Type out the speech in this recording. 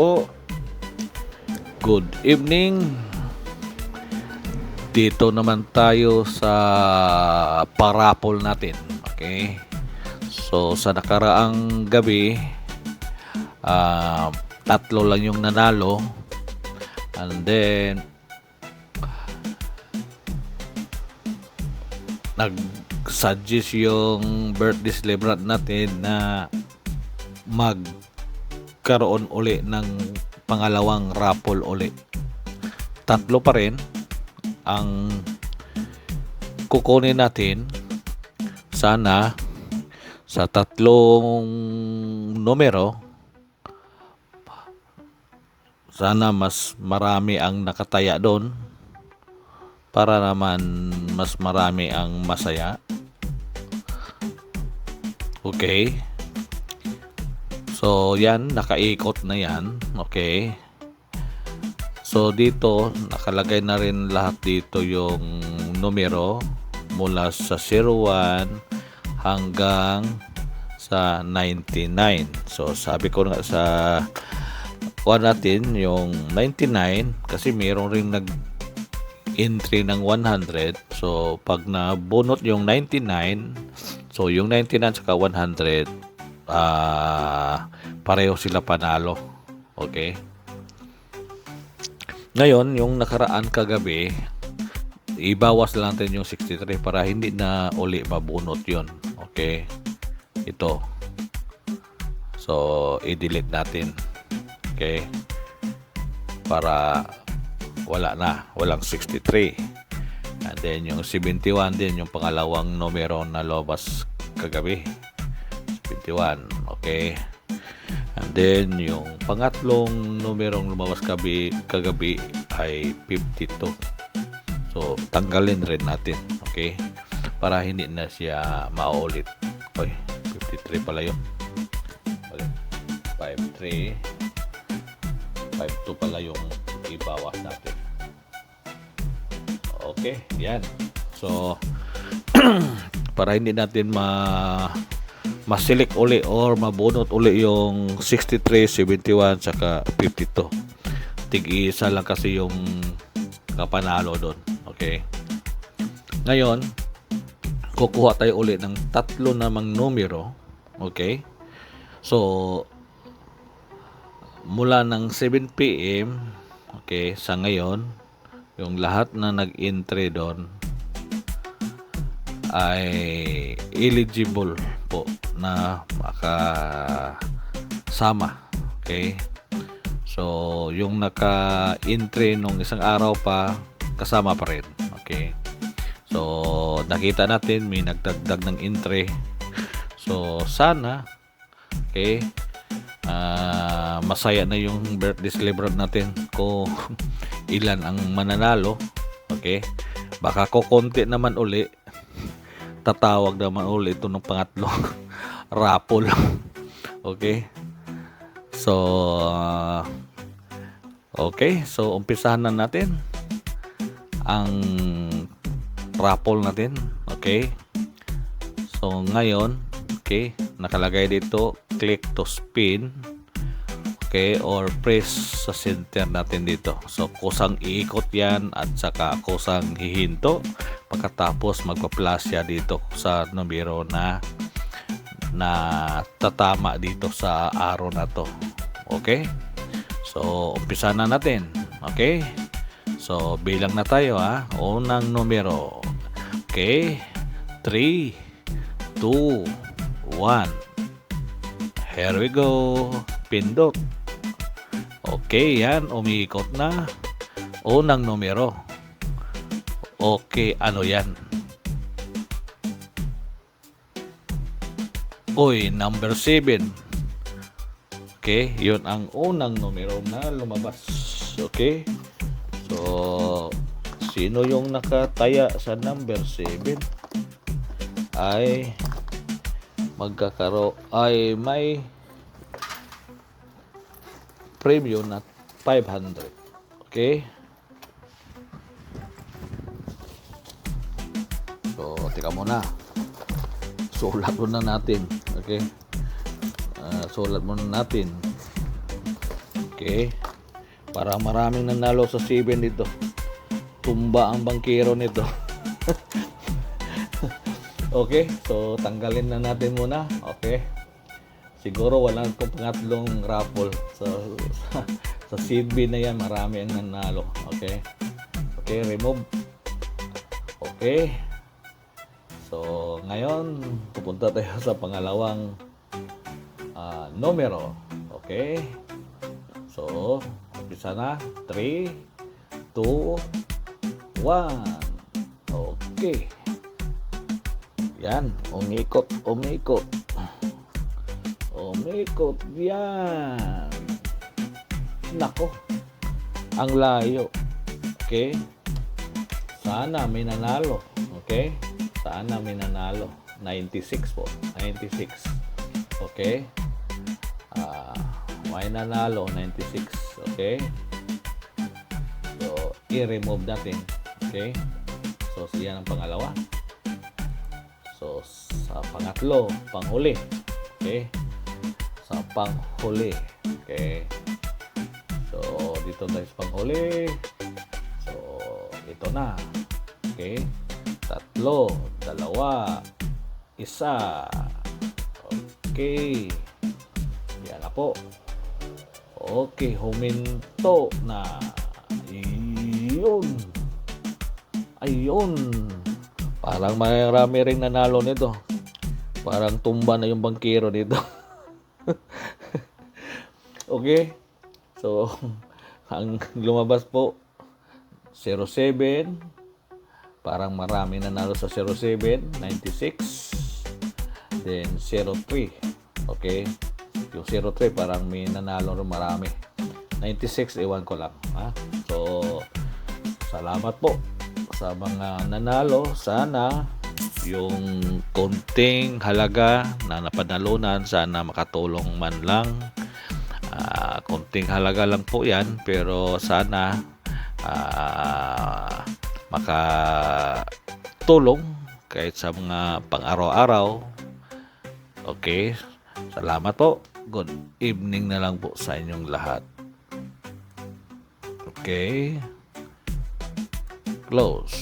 po. Good evening. Dito naman tayo sa parapol natin. Okay? So, sa nakaraang gabi, tatlo lang yung nanalo. And then, nag-suggest yung birthday celebrant natin na magkaroon uli ng pangalawang raffle uli. Tatlo pa rin ang kukunin natin. Sana sa tatlong numero, sana mas marami ang nakataya doon para naman mas marami ang masaya. Okay. So, yan, nakaikot na yan. Okay. So, dito, nakalagay na rin lahat dito yung numero mula sa 01 hanggang sa 99. So, sabi ko nga sa natin, yung 99, kasi mayroon rin entry ng 100. So, pag nabunot yung 99, so yung 99 saka 100, pareho sila panalo. Okay? Ngayon, yung nakaraan kagabi, ibawas lang natin yung 63 para hindi na uli mabunot yun. Okay? Ito. So, i-delete natin. Okay? Para walang 63. And then yung 71 din, yung pangalawang numero na lobas kagabi, 71. Okay. And then yung pangatlong numerong lumabas kagabi ay 52. So tanggalin rin natin. Okay, para hindi na siya maulit. Okay, 53 pala yun. 53, 52 pala yung ibawas natin. Okay, yan. So, para hindi natin ma-select uli or mabunot uli yung 63, 71, saka 52. Tig-isa lang kasi yung kapanalo doon. Okay. Ngayon, kukuha tayo uli ng tatlo namang numero. Okay. So, mula ng 7 PM, okay, sa ngayon, yung lahat na nag-entry doon ay eligible po na makasama. Okay? So, yung naka-entry nung isang araw pa, kasama pa rin. Okay? So, nakita natin may nagdagdag ng entry. So, sana, okay, masaya na yung birthday celebrant natin kung ilan ang mananalo. Okay, baka kukonti naman uli, tatawag naman uli ito ng pangatlong raffle. Okay, so umpisahan na natin ang raffle natin. Okay, so ngayon, okay, nakalagay dito click to spin. Okay, or press sa center natin dito. So, kusang iikot yan at saka kusang hihinto. Pagkatapos, magpa-plus siya dito sa numero na tatama dito sa arrow na to. Okay? So, umpisa na natin. Okay? So, bilang na tayo ha. Unang numero. Okay? 3, 2, 1. Here we go. Pindot. Okay, yan. Umiikot na. Unang numero. Okay, ano yan? Uy, number 7. Okay, yun ang unang numero na lumabas. Okay. So, sino yung nakataya sa number 7? Ay may premium na 500. Okay? So, tika muna. Sulat muna natin. Okay? Sulat muna natin. Okay. Para maraming nanalo sa 7 dito. Tumba ang bangkero nito. Okay, so tanggalin na natin muna. Okay. Siguro wala akong pangatlong raffle. So, sa seed bin na yan, marami ang nanalo. Okay. Okay, remove. Okay. So, ngayon, pupunta tayo sa pangalawang numero. Okay. So, umpisa na. 3, 2, 1. Okay. Yan, umikot. Yan. Nako. Ang layo. Okay. Sana may nanalo. Okay. Sana may nanalo. 96 po. 96. Okay. May nanalo. 96. Okay. So, i-remove natin. Okay. So, siya ang pangalawa. So, sa pangatlo, panghuli. Okay. Sa panghuli. Okay. So, dito tayo sa panghuli. So, ito na. Okay. 3, 2, 1. Okay. Yan na po. Okay, huminto na. Ayun. Parang marami ring nanalo nito. Parang tumba na yung bangkero nito. Okay. So, ang lumabas po 07. Parang marami nanalo sa 07, 96. Then 03. Okay. Yung 03 parang may nanalo rin marami. 96 ewan ko lang, ha? So, salamat po sa mga nanalo. Sana yung konting halaga na napanalunan, sana makatulong man lang. Konting halaga lang po yan, pero sana makatulong kahit sa mga pang-araw-araw. Okay, salamat po. Good evening na lang po sa inyong lahat. Okay, close.